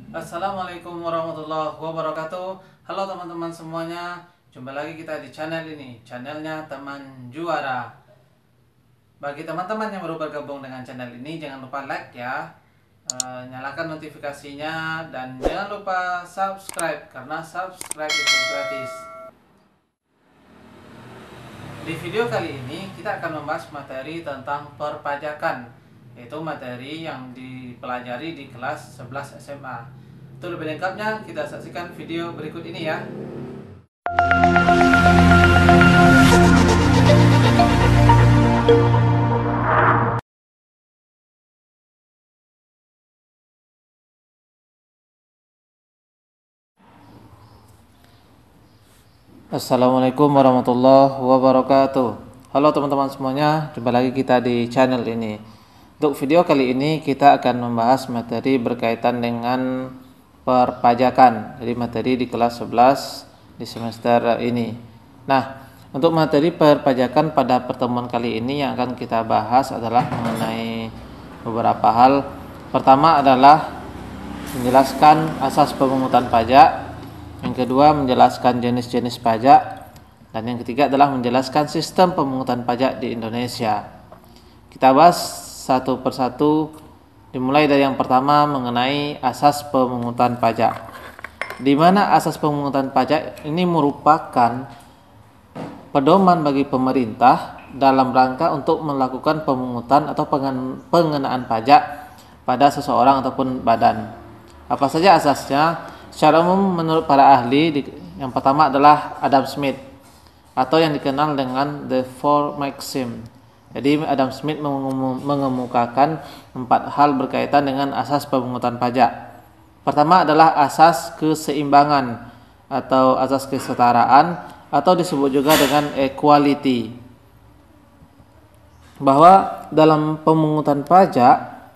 Assalamualaikum warahmatullahi wabarakatuh. Halo teman-teman semuanya, jumpa lagi kita di channel ini, channelnya Teman Juara. Bagi teman-teman yang baru bergabung dengan channel ini, jangan lupa like ya, nyalakan notifikasinya, dan jangan lupa subscribe karena subscribe itu gratis. Di video kali ini kita akan membahas materi tentang perpajakan, yaitu materi yang dipelajari di kelas 11 SMA. Untuk lebih lengkapnya kita saksikan video berikut ini ya. Assalamualaikum warahmatullahi wabarakatuh. Halo teman-teman semuanya, jumpa lagi kita di channel ini. Untuk video kali ini kita akan membahas materi berkaitan dengan perpajakan. Jadi materi di kelas 11 di semester ini. Nah, untuk materi perpajakan pada pertemuan kali ini yang akan kita bahas adalah mengenai beberapa hal. Pertama adalah menjelaskan asas pemungutan pajak. Yang kedua menjelaskan jenis-jenis pajak. Dan yang ketiga adalah menjelaskan sistem pemungutan pajak di Indonesia. Kita bahas satu persatu, dimulai dari yang pertama mengenai asas pemungutan pajak. Di mana asas pemungutan pajak ini merupakan pedoman bagi pemerintah dalam rangka untuk melakukan pemungutan atau pengenaan pajak pada seseorang ataupun badan. Apa saja asasnya? Secara umum menurut para ahli, yang pertama adalah Adam Smith atau yang dikenal dengan The Four Maxims. Jadi Adam Smith mengemukakan 4 hal berkaitan dengan asas pemungutan pajak. Pertama adalah asas keseimbangan atau asas kesetaraan atau disebut juga dengan equality. Bahwa dalam pemungutan pajak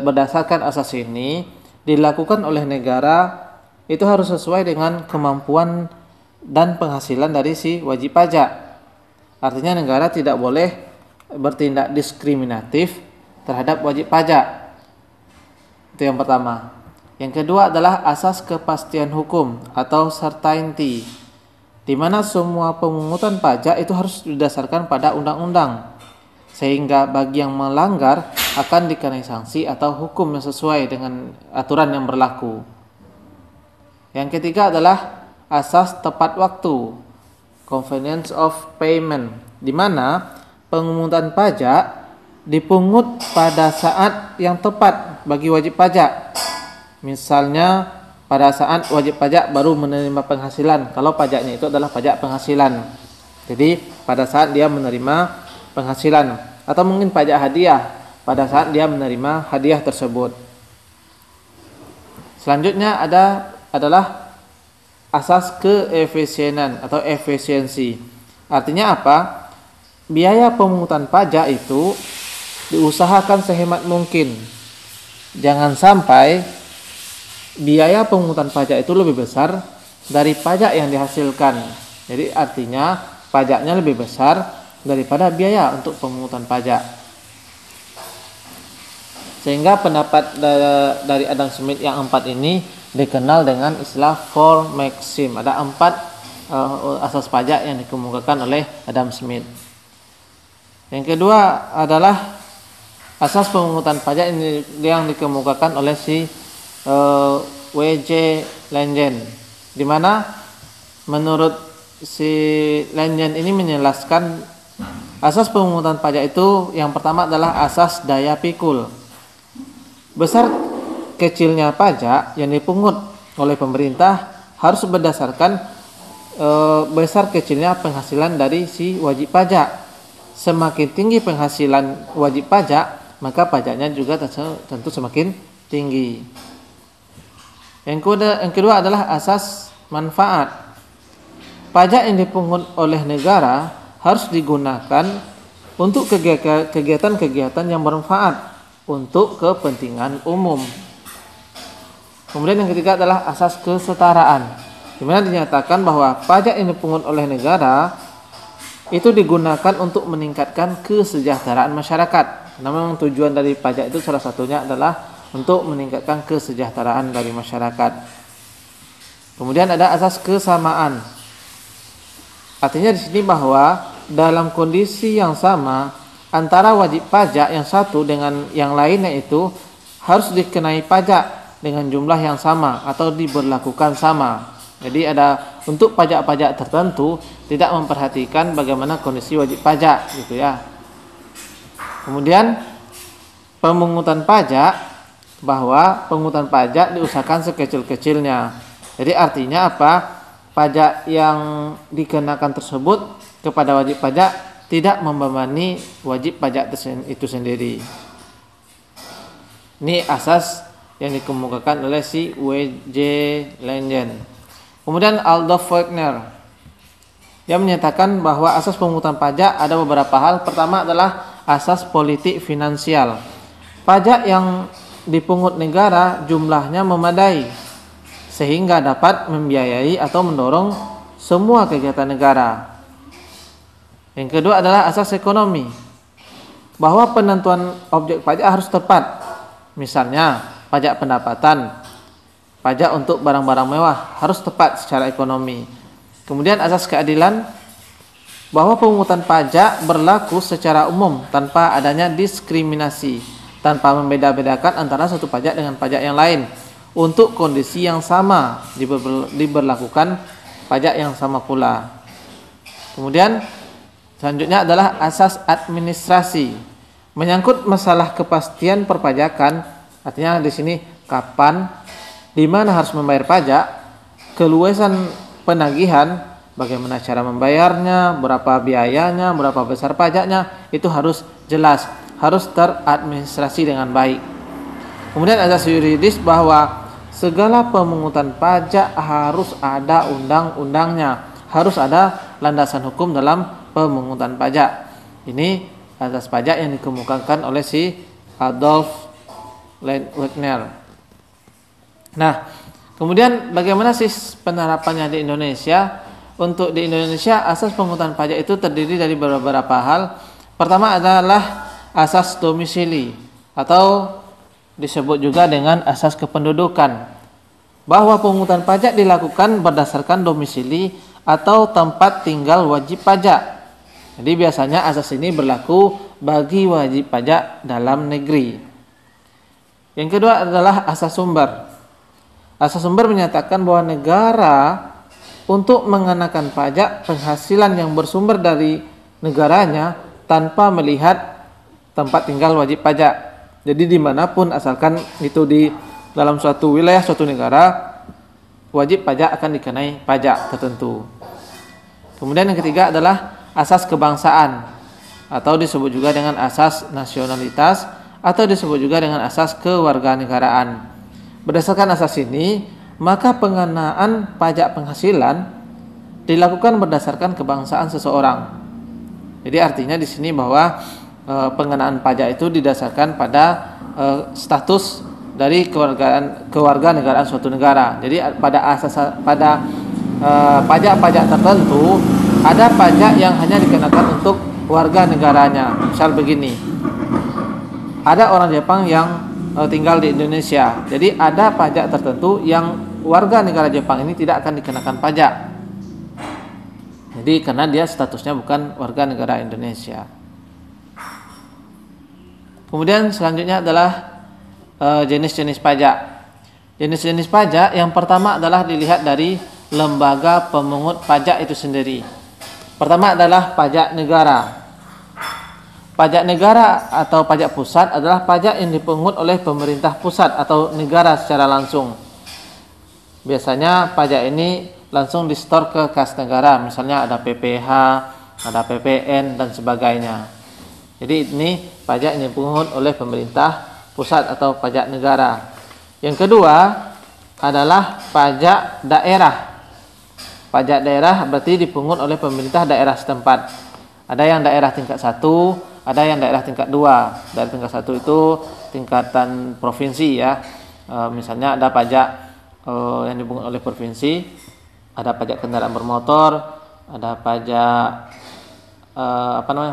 berdasarkan asas ini dilakukan oleh negara itu harus sesuai dengan kemampuan dan penghasilan dari si wajib pajak. Artinya negara tidak boleh bertindak diskriminatif terhadap wajib pajak. Itu yang pertama. Yang kedua adalah asas kepastian hukum atau certainty, di mana semua pemungutan pajak itu harus didasarkan pada undang-undang, sehingga bagi yang melanggar akan dikenai sanksi atau hukum yang sesuai dengan aturan yang berlaku. Yang ketiga adalah asas tepat waktu, convenience of payment, di mana pemungutan pajak dipungut pada saat yang tepat bagi wajib pajak. Misalnya pada saat wajib pajak baru menerima penghasilan, kalau pajaknya itu adalah pajak penghasilan. Jadi pada saat dia menerima penghasilan, atau mungkin pajak hadiah pada saat dia menerima hadiah tersebut. Selanjutnya adalah asas keefisienan atau efisiensi. Artinya apa? Biaya pemungutan pajak itu diusahakan sehemat mungkin. Jangan sampai biaya pemungutan pajak itu lebih besar dari pajak yang dihasilkan. Jadi artinya pajaknya lebih besar daripada biaya untuk pemungutan pajak. Sehingga pendapat dari Adam Smith yang 4 ini dikenal dengan istilah Four Maxims. Ada 4 asas pajak yang dikemukakan oleh Adam Smith. Yang kedua adalah asas pemungutan pajak yang dikemukakan oleh si W.J. Lengen, di mana menurut si Lengen ini menjelaskan asas pemungutan pajak itu yang pertama adalah asas daya pikul. Besar kecilnya pajak yang dipungut oleh pemerintah harus berdasarkan besar kecilnya penghasilan dari si wajib pajak. Semakin tinggi penghasilan wajib pajak, maka pajaknya juga tentu semakin tinggi. Yang kedua adalah asas manfaat. Pajak yang dipungut oleh negara harus digunakan untuk kegiatan-kegiatan yang bermanfaat untuk kepentingan umum. Kemudian yang ketiga adalah asas kesetaraan, di mana dinyatakan bahwa pajak yang dipungut oleh negara itu digunakan untuk meningkatkan kesejahteraan masyarakat. Memang tujuan dari pajak itu salah satunya adalah untuk meningkatkan kesejahteraan dari masyarakat. Kemudian ada asas kesamaan. Artinya di sini bahwa dalam kondisi yang sama antara wajib pajak yang satu dengan yang lainnya itu harus dikenai pajak dengan jumlah yang sama atau diberlakukan sama. Jadi ada untuk pajak-pajak tertentu tidak memperhatikan bagaimana kondisi wajib pajak gitu ya. Kemudian pemungutan pajak, bahwa pemungutan pajak diusahakan sekecil-kecilnya. Jadi artinya apa? Pajak yang dikenakan tersebut kepada wajib pajak tidak membebani wajib pajak itu sendiri. Ini asas yang dikemukakan oleh si W.J. Lengen. Kemudian Adolf Wagner yang menyatakan bahwa asas pemungutan pajak ada beberapa hal. Pertama adalah asas politik finansial. Pajak yang dipungut negara jumlahnya memadai sehingga dapat membiayai atau mendorong semua kegiatan negara. Yang kedua adalah asas ekonomi, bahwa penentuan objek pajak harus tepat. Misalnya pajak pendapatan, pajak untuk barang-barang mewah harus tepat secara ekonomi. Kemudian asas keadilan, bahwa pemungutan pajak berlaku secara umum tanpa adanya diskriminasi, tanpa membeda-bedakan antara satu pajak dengan pajak yang lain. Untuk kondisi yang sama diberlakukan pajak yang sama pula. Kemudian selanjutnya adalah asas administrasi, menyangkut masalah kepastian perpajakan. Artinya di sini kapan, di mana harus membayar pajak, keluasan penagihan, bagaimana cara membayarnya, berapa biayanya, berapa besar pajaknya, itu harus jelas, harus teradministrasi dengan baik. Kemudian asas yuridis, bahwa segala pemungutan pajak harus ada undang-undangnya, harus ada landasan hukum dalam pemungutan pajak. Ini asas pajak yang dikemukakan oleh si Adolf Wagner. Nah, kemudian bagaimana sih penerapannya di Indonesia? Untuk di Indonesia asas pemungutan pajak itu terdiri dari beberapa hal. Pertama adalah asas domisili atau disebut juga dengan asas kependudukan, bahwa pemungutan pajak dilakukan berdasarkan domisili atau tempat tinggal wajib pajak. Jadi biasanya asas ini berlaku bagi wajib pajak dalam negeri. Yang kedua adalah asas sumber. Asas sumber menyatakan bahwa negara untuk mengenakan pajak penghasilan yang bersumber dari negaranya tanpa melihat tempat tinggal wajib pajak. Jadi dimanapun asalkan itu di dalam suatu wilayah, suatu negara, wajib pajak akan dikenai pajak tertentu. Kemudian yang ketiga adalah asas kebangsaan atau disebut juga dengan asas nasionalitas atau disebut juga dengan asas kewarganegaraan. Berdasarkan asas ini, maka pengenaan pajak penghasilan dilakukan berdasarkan kebangsaan seseorang. Jadi artinya di sini bahwa pengenaan pajak itu didasarkan pada status dari kewarganegaraan suatu negara. Jadi pada pajak-pajak tertentu ada pajak yang hanya dikenakan untuk warga negaranya. Misal begini, ada orang Jepang yang tinggal di Indonesia. Jadi ada pajak tertentu yang warga negara Jepang ini tidak akan dikenakan pajak. Jadi karena dia statusnya bukan warga negara Indonesia. Kemudian selanjutnya adalah jenis-jenis pajak. Jenis-jenis pajak yang pertama adalah dilihat dari lembaga pemungut pajak itu sendiri. Pertama adalah pajak negara. Pajak negara atau pajak pusat adalah pajak yang dipungut oleh pemerintah pusat atau negara secara langsung. Biasanya pajak ini langsung disetor ke kas negara, misalnya ada PPh, ada PPN dan sebagainya. Jadi ini pajak yang dipungut oleh pemerintah pusat atau pajak negara. Yang kedua adalah pajak daerah. Pajak daerah berarti dipungut oleh pemerintah daerah setempat. Ada yang daerah tingkat 1, ada yang daerah tingkat 2. Daerah tingkat 1 itu tingkatan provinsi ya. Misalnya ada pajak yang dipungut oleh provinsi, ada pajak kendaraan bermotor, ada pajak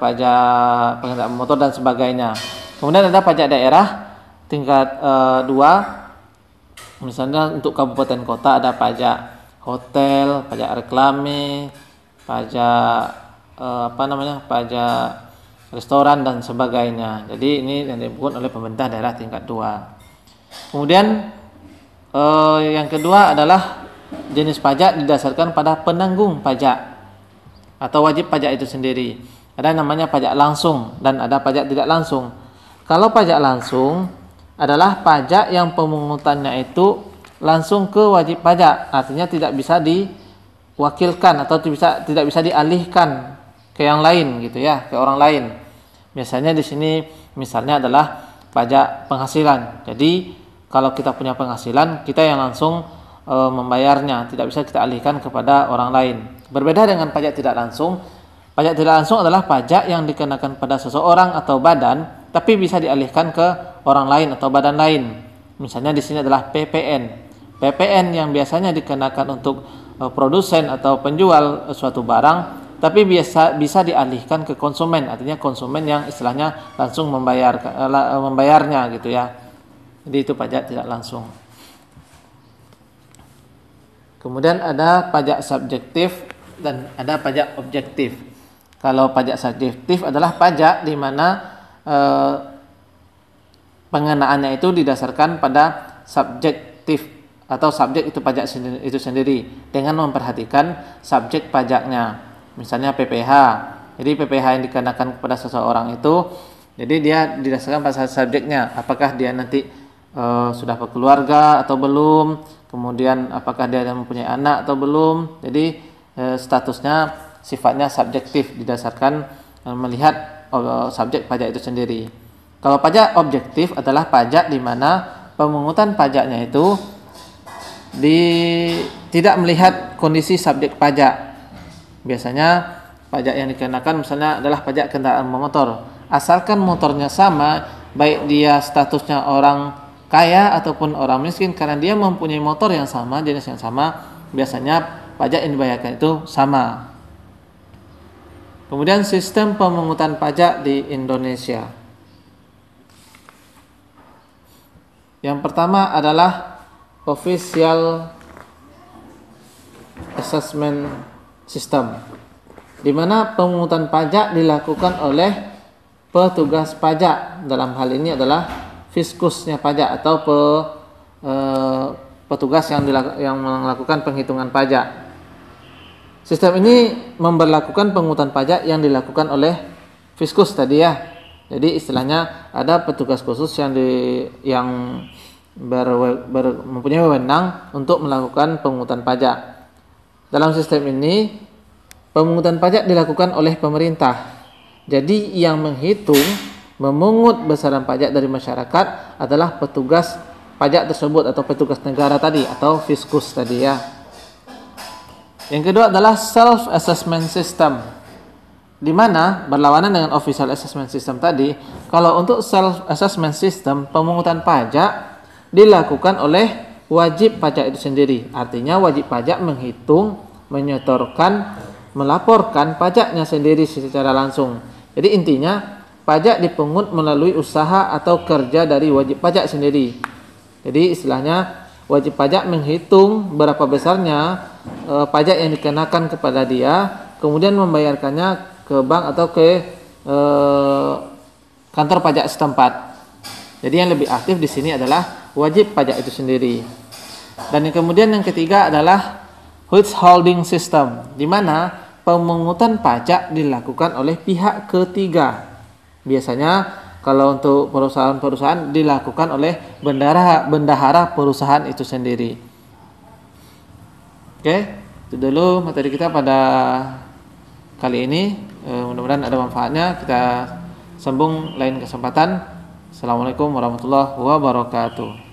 pajak pengendara motor dan sebagainya. Kemudian ada pajak daerah tingkat 2, misalnya untuk kabupaten kota ada pajak hotel, pajak reklame, pajak pajak restoran dan sebagainya. Jadi ini yang dilakukan oleh pemerintah daerah tingkat 2. Kemudian yang kedua adalah jenis pajak didasarkan pada penanggung pajak atau wajib pajak itu sendiri. Ada namanya pajak langsung dan ada pajak tidak langsung. Kalau pajak langsung adalah pajak yang pemungutannya itu langsung ke wajib pajak, artinya tidak bisa diwakilkan atau tidak bisa dialihkan ke yang lain gitu ya, ke orang lain. Biasanya di sini misalnya adalah pajak penghasilan. Jadi kalau kita punya penghasilan, kita yang langsung membayarnya, tidak bisa kita alihkan kepada orang lain. Berbeda dengan pajak tidak langsung. Pajak tidak langsung adalah pajak yang dikenakan pada seseorang atau badan, tapi bisa dialihkan ke orang lain atau badan lain. Misalnya di sini adalah PPN. PPN yang biasanya dikenakan untuk produsen atau penjual suatu barang, tapi bisa dialihkan ke konsumen, artinya konsumen yang istilahnya langsung membayarnya gitu ya. Jadi itu pajak tidak langsung. Kemudian ada pajak subjektif dan ada pajak objektif. Kalau pajak subjektif adalah pajak di mana pengenaannya itu didasarkan pada subjektif atau subjek itu pajak itu sendiri dengan memperhatikan subjek pajaknya. Misalnya PPh. Jadi PPh yang dikenakan kepada seseorang itu, jadi dia didasarkan pada subjeknya. Apakah dia nanti sudah berkeluarga atau belum, kemudian apakah dia mempunyai anak atau belum. Jadi statusnya sifatnya subjektif didasarkan melihat subjek pajak itu sendiri. Kalau pajak objektif adalah pajak di mana pemungutan pajaknya itu tidak melihat kondisi subjek pajak. Biasanya pajak yang dikenakan misalnya adalah pajak kendaraan bermotor. Asalkan motornya sama, baik dia statusnya orang kaya ataupun orang miskin, karena dia mempunyai motor yang sama, jenis yang sama, biasanya pajak yang dibayarkan itu sama. Kemudian sistem pemungutan pajak di Indonesia. Yang pertama adalah Official Assessment System, di mana pemungutan pajak dilakukan oleh petugas pajak. Dalam hal ini adalah fiskusnya pajak atau petugas yang melakukan penghitungan pajak. Sistem ini memberlakukan pemungutan pajak yang dilakukan oleh fiskus tadi ya. Jadi istilahnya ada petugas khusus yang mempunyai wewenang untuk melakukan pemungutan pajak. Dalam sistem ini pemungutan pajak dilakukan oleh pemerintah. Jadi yang menghitung, memungut besaran pajak dari masyarakat adalah petugas pajak tersebut atau petugas negara tadi atau fiskus tadi ya. Yang kedua adalah self assessment system, di mana berlawanan dengan official assessment system tadi. Kalau untuk self assessment system, pemungutan pajak dilakukan oleh wajib pajak itu sendiri. Artinya wajib pajak menghitung, menyetorkan, melaporkan pajaknya sendiri secara langsung. Jadi intinya pajak dipungut melalui usaha atau kerja dari wajib pajak sendiri. Jadi istilahnya wajib pajak menghitung berapa besarnya pajak yang dikenakan kepada dia, kemudian membayarkannya ke bank atau ke kantor pajak setempat. Jadi yang lebih aktif di sini adalah wajib pajak itu sendiri. Dan kemudian yang ketiga adalah withholding system, di mana pemungutan pajak dilakukan oleh pihak ketiga. Biasanya kalau untuk perusahaan-perusahaan dilakukan oleh bendahara perusahaan itu sendiri. Oke, itu dulu materi kita pada kali ini. Mudah-mudahan ada manfaatnya. Kita sambung lain kesempatan. Assalamualaikum warahmatullahi wabarakatuh.